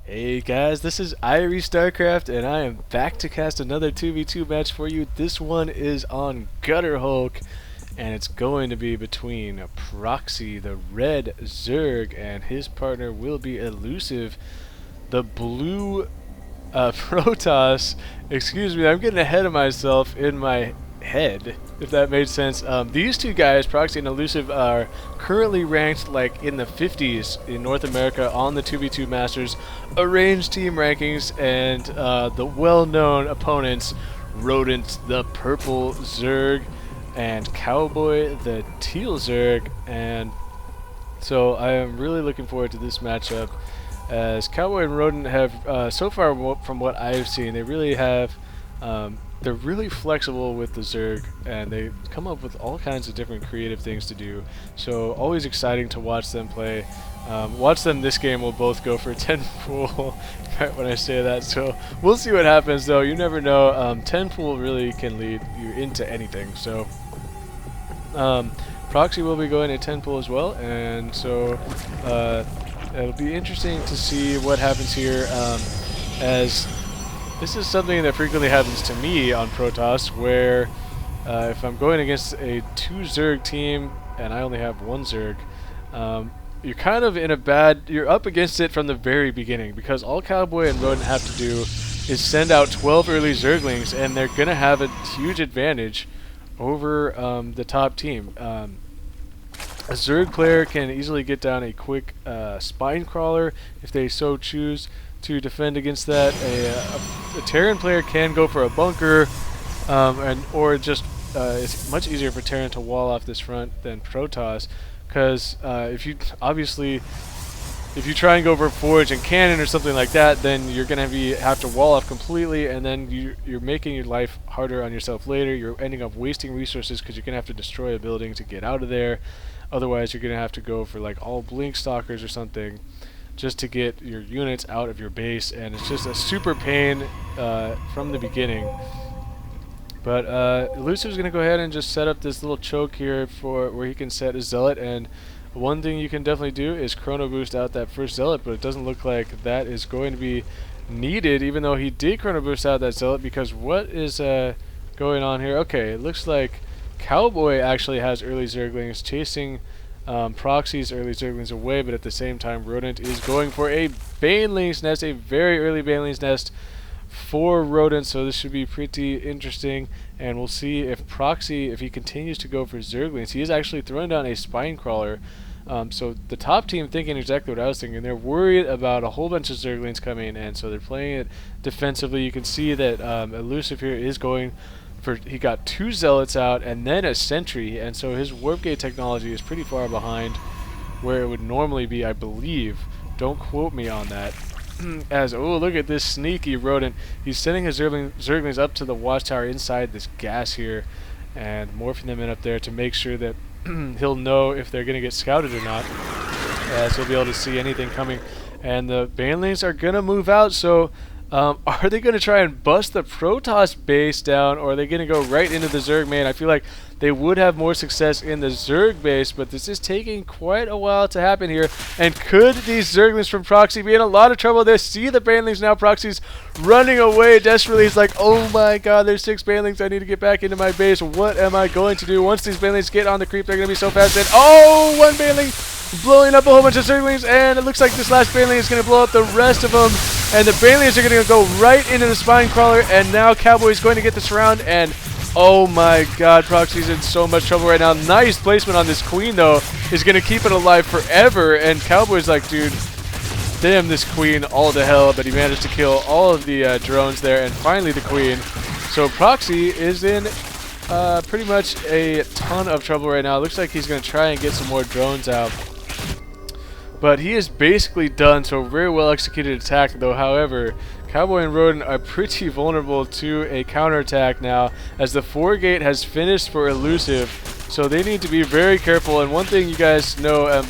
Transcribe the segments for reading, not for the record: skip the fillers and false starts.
Hey guys, this is Starcraft, and I am back to cast another 2v2 match for you. This one is on Gutterhulk, and it's going to be between Proxy, the red Zerg, and his partner will be iLLuZsiVe, the blue Protoss. Excuse me, I'm getting ahead of myself in my head, if that made sense. These two guys, Proxy and iLLuZsiVe, are currently ranked like in the 50s in North America on the 2v2 Masters arranged team rankings, and the well-known opponents, RoDent, the purple Zerg, and Kowboy, the teal Zerg. And so I am really looking forward to this matchup, as Kowboy and RoDent have, so far from what I've seen, they really have, they're really flexible with the Zerg, and they come up with all kinds of different creative things to do. So always exciting to watch them play. Watch them this game will both go for 10 pool right when I say that. So we'll see what happens, though. You never know. 10 pool really can lead you into anything. So Proxy will be going to 10 pool as well, and so it'll be interesting to see what happens here, as this is something that frequently happens to me on Protoss, where if I'm going against a 2 Zerg team and I only have 1 Zerg, you're kind of in a bad, you're up against it from the very beginning, because all Kowboy and RoDent have to do is send out 12 early Zerglings, and they're going to have a huge advantage over the top team. A Zerg player can easily get down a quick spine crawler if they so choose to defend against that. A Terran player can go for a bunker, or just it's much easier for Terran to wall off this front than Protoss, because if you try and go for forge and cannon or something like that, then you're gonna have to wall off completely, and then you're making your life harder on yourself later. You're ending up wasting resources because you're gonna have to destroy a building to get out of there. Otherwise, you're gonna have to go for like all blink stalkers or something just to get your units out of your base, and it's just a super pain from the beginning. But iLLuZsiVe's going to go ahead and just set up this little choke here for where he can set his zealot, and one thing you can definitely do is chrono boost out that first zealot, but it doesn't look like that is going to be needed, even though he did chrono boost out that zealot, because what is going on here? Okay, it looks like Kowboy actually has early Zerglings chasing Proxy's early Zerglings away, but at the same time RoDent is going for a Baneling's Nest, a very early Baneling's Nest for RoDent, so this should be pretty interesting, and we'll see if Proxy, if he continues to go for Zerglings. He is actually throwing down a spine crawler, so the top team thinking exactly what I was thinking. They're worried about a whole bunch of Zerglings coming, and so they're playing it defensively. You can see that iLLuZsiVe here is going for, he got 2 zealots out and then a sentry, and so his warp gate technology is pretty far behind where it would normally be, I believe. Don't quote me on that. As, oh, look at this sneaky RoDent. He's sending his Zerglings up to the watchtower inside this gas here and morphing them in up there to make sure that he'll know if they're going to get scouted or not, as he'll be able to see anything coming. And the Banelings are going to move out, so are they going to try and bust the Protoss base down, or are they going to go right into the Zerg main? I feel like they would have more success in the Zerg base, but this is taking quite a while to happen here. And could these Zerglings from Proxy be in a lot of trouble? They see the Banelings now. Proxy's running away desperately. He's like, oh my god, there's 6 Banelings. I need to get back into my base. What am I going to do? Once these Banelings get on the creep, they're going to be so fast. And oh, 1 Baneling blowing up a whole bunch of Zerglings, and it looks like this last Baneling is going to blow up the rest of them. And the Banelings are going to go right into the spine crawler, and now Kowboy's going to get the surround, and oh my god, Proxy's in so much trouble right now. Nice placement on this queen, though, is going to keep it alive forever, and Kowboy's like, dude, damn this queen all to hell, but he managed to kill all of the drones there, and finally the queen. So Proxy is in pretty much a ton of trouble right now. Looks like he's going to try and get some more drones out, but he is basically done. So very well executed attack, though. However, Kowboy and RoDent are pretty vulnerable to a counterattack now, as the 4 gate has finished for iLLuZsiVe. So they need to be very careful. And one thing you guys know, I'm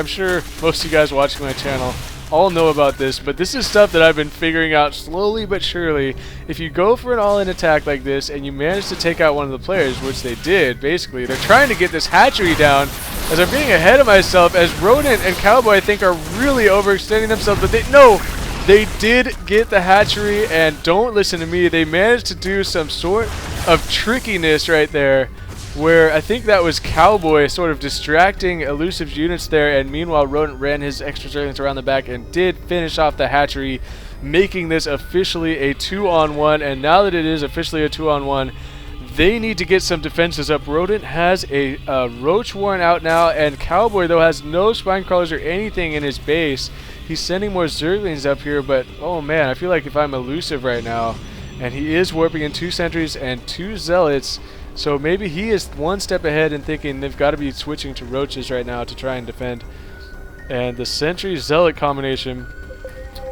sure most of you guys watching my channel all know about this, but this is stuff that I've been figuring out slowly but surely. If you go for an all-in attack like this and you manage to take out one of the players, which they did, basically, they're trying to get this hatchery down, as I'm being ahead of myself, as RoDent and Kowboy, I think, are really overextending themselves, but They did get the hatchery, and don't listen to me, they managed to do some sort of trickiness right there, where I think that was Kowboy sort of distracting iLLuZsiVe's units there, and meanwhile RoDent ran his extra zerglings around the back and did finish off the hatchery, making this officially a 2-on-1. And now that it is officially a 2-on-1, they need to get some defenses up. RoDent has a roach warren out now, and Kowboy, though, has no spine crawlers or anything in his base. He's sending more zerglings up here, but oh man, I feel like if I'm iLLuZsiVe right now, and he is warping in 2 sentries and 2 zealots, so maybe he is one step ahead and thinking they've got to be switching to roaches right now to try and defend. And the sentry zealot combination,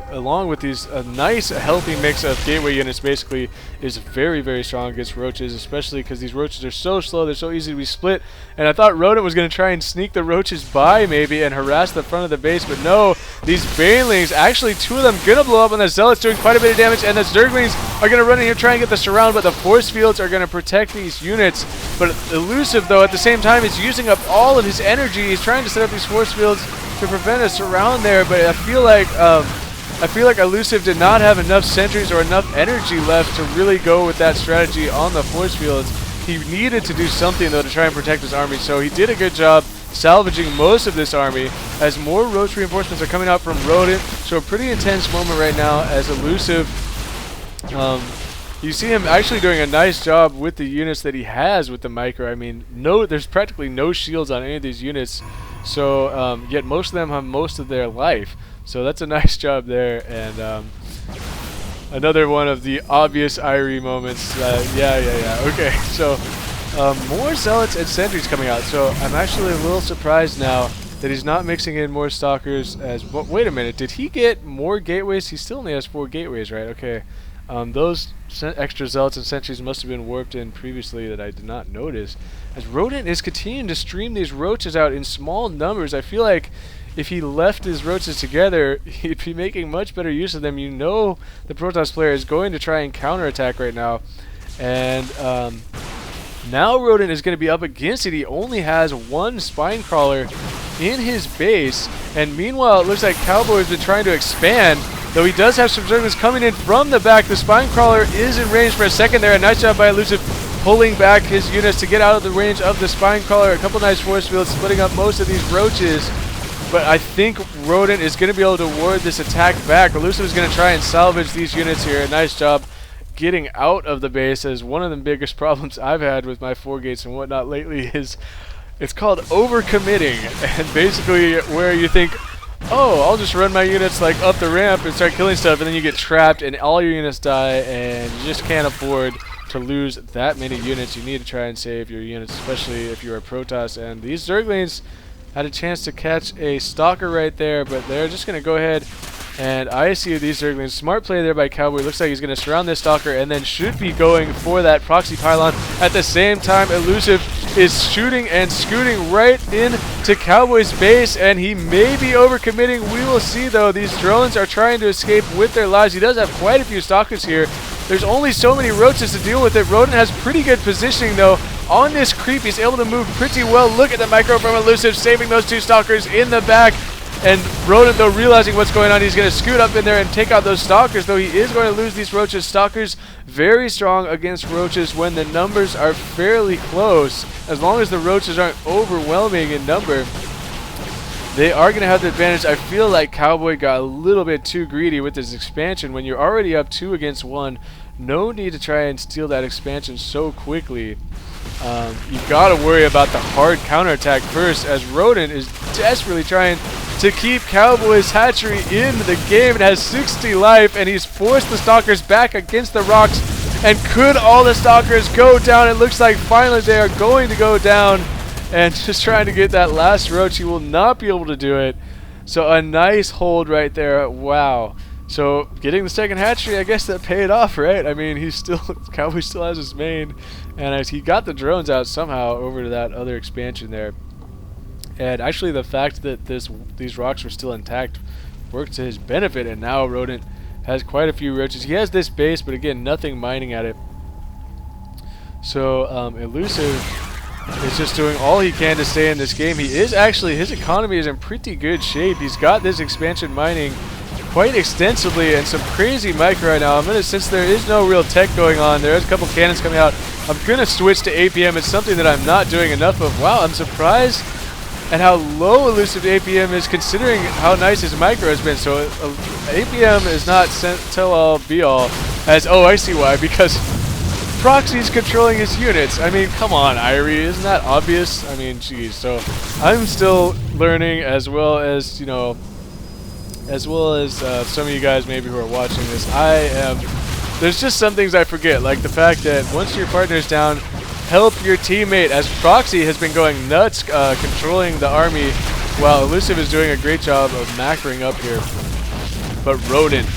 along with these nice healthy mix of gateway units, basically is very, very strong against roaches, especially because these roaches are so slow, they're so easy to be split. And I thought RoDent was going to try and sneak the roaches by maybe and harass the front of the base, but no, these banelings, actually 2 of them going to blow up, and the zealots doing quite a bit of damage, and the zerglings are going to run in here try and get the surround, but the force fields are going to protect these units. But iLLuZsiVe, though, at the same time is using up all of his energy. He's trying to set up these force fields to prevent a surround there, but I feel like iLLuZsiVe did not have enough sentries or enough energy left to really go with that strategy on the force fields. He needed to do something, though, to try and protect his army, so he did a good job salvaging most of this army as more roach reinforcements are coming out from RoDent. So a pretty intense moment right now as iLLuZsiVe, you see him actually doing a nice job with the units that he has with the micro. I mean, there's practically no shields on any of these units, so yet most of them have most of their life. So that's a nice job there, and another one of the obvious Irie moments. Okay, so more zealots and sentries coming out. So I'm actually a little surprised now that he's not mixing in more stalkers. Wait a minute, did he get more gateways? He still only has 4 gateways, right? Okay, those extra zealots and sentries must have been warped in previously that I did not notice. As RoDent is continuing to stream these roaches out in small numbers, I feel like if he left his roaches together, he'd be making much better use of them. You know the Protoss player is going to try and counterattack right now. And now RoDent is going to be up against it. He only has 1 spine crawler in his base. And meanwhile, it looks like Kowboy has been trying to expand, though he does have some zerglings coming in from the back. The spine crawler is in range for a second there. A nice job by iLLuZsiVe pulling back his units to get out of the range of the spine crawler. A couple nice force fields splitting up most of these roaches. But I think RoDent is going to be able to ward this attack back. iLLuZsiVe is going to try and salvage these units here. Nice job getting out of the base, as one of the biggest problems I've had with my 4 gates and whatnot lately is it's called overcommitting. And basically where you think, oh, I'll just run my units like up the ramp and start killing stuff, and then you get trapped and all your units die, and you just can't afford to lose that many units. You need to try and save your units, especially if you're a Protoss. And these zerglings had a chance to catch a stalker right there, but they're just going to go ahead and I see these zerglings. Smart play there by Kowboy. Looks like he's going to surround this stalker and then should be going for that proxy pylon. At the same time, iLLuZsiVe is shooting and scooting right into Kowboy's base, and he may be overcommitting. We will see, though. These drones are trying to escape with their lives. He does have quite a few stalkers here. There's only so many roaches to deal with it. RoDent has pretty good positioning, though. On this creep, he's able to move pretty well. Look at the micro from iLLuZsiVe, saving those 2 stalkers in the back. And RoDent, though, realizing what's going on, he's going to scoot up in there and take out those stalkers, though he is going to lose these roaches. Stalkers very strong against roaches when the numbers are fairly close. As long as the roaches aren't overwhelming in number, they are going to have the advantage. I feel like Kowboy got a little bit too greedy with his expansion. When you're already up 2 against 1, no need to try and steal that expansion so quickly. You've got to worry about the hard counterattack first, as RoDent is desperately trying to keep Kowboy's hatchery in the game. It has 60 life, and he's forced the stalkers back against the rocks. And could all the stalkers go down? It looks like finally they are going to go down. And just trying to get that last roach, he will not be able to do it. So a nice hold right there. Wow. So getting the second hatchery, I guess that paid off, right? I mean, Kowboy still has his main, and he got the drones out somehow over to that other expansion there. And actually, the fact that these rocks were still intact worked to his benefit, and now RoDent has quite a few roaches. He has this base, but again, nothing mining at it. So iLLuZsiVe is just doing all he can to stay in this game. He is actually, his economy is in pretty good shape. He's got this expansion mining quite extensively and some crazy micro right now. Since there is no real tech going on, there is a couple cannons coming out. I'm gonna switch to APM. It's something that I'm not doing enough of. Wow, I'm surprised at how low elusive APM is considering how nice his micro has been. So APM is not tell all be all, as oh, I see why, because Proxy's controlling his units. I mean, come on, Irie, isn't that obvious? I mean, geez. So I'm still learning, as well as, you know, some of you guys maybe who are watching this. There's just some things I forget, like the fact that once your partner's down, help your teammate, as Proxy has been going nuts controlling the army, while iLLuZsiVe is doing a great job of macroing up here. But RoDent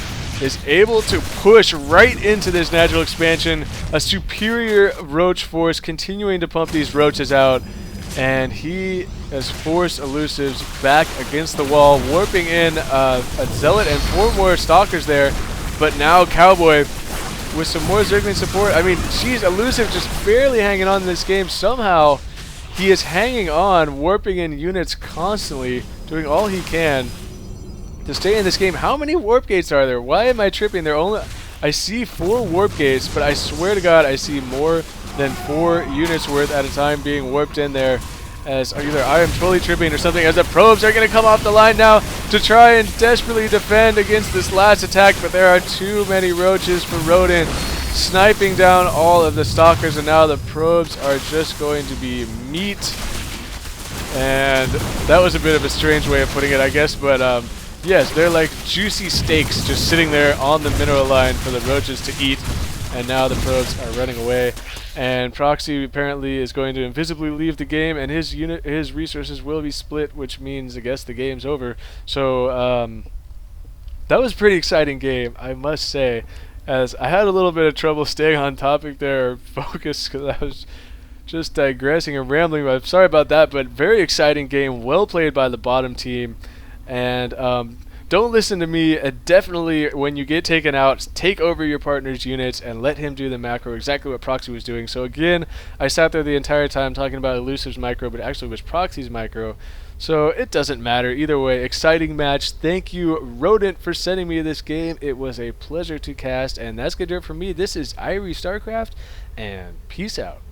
is able to push right into this natural expansion, a superior roach force continuing to pump these roaches out, and he has forced iLLuZsiVe's back against the wall, warping in a Zealot and 4 more Stalkers there, but now Kowboy with some more Zergling support. I mean, geez, iLLuZsiVe just barely hanging on in this game. Somehow he is hanging on, warping in units constantly, doing all he can to stay in this game. How many warp gates are there? Why am I tripping? I see 4 warp gates, but I swear to God I see more than 4 units worth at a time being warped in there, as either I am totally tripping or something, as the probes are going to come off the line now to try and desperately defend against this last attack, but there are too many roaches for RoDent, sniping down all of the Stalkers, and now the probes are just going to be meat. And that was a bit of a strange way of putting it, I guess, but yes, they're like juicy steaks just sitting there on the mineral line for the roaches to eat, and now the probes are running away. And Proxy apparently is going to invisibly leave the game, and his resources will be split, which means I guess the game's over. So that was a pretty exciting game, I must say, as I had a little bit of trouble staying on topic there, or focus, because I was just digressing and rambling. I'm sorry about that, but very exciting game, well played by the bottom team. And don't listen to me. Definitely, when you get taken out, take over your partner's units and let him do the macro, exactly what Proxy was doing. So again, I sat there the entire time talking about iLLuZsiVe's micro, but it actually was Proxy's micro. So it doesn't matter. Either way, exciting match. Thank you, RoDent, for sending me this game. It was a pleasure to cast, and that's going to do it for me. This is iRLLuZsiVe Starcraft, and peace out.